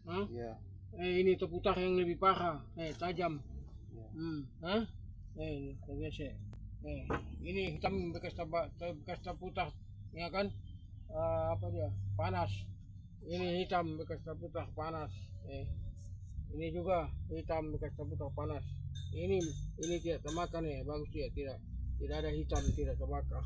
Hah? Iya. Ini terputar yang lebih parah. Tajam. Iya. Hah? Ini tergesek. Ini hitam bekas terputar, ya kan? Apa dia? Panas. Ini hitam bekas terputar panas. Ini juga hitam bekas terputar panas. Ini tidak termakan ya, bagus ya, tidak ada hitam, tidak terbakar.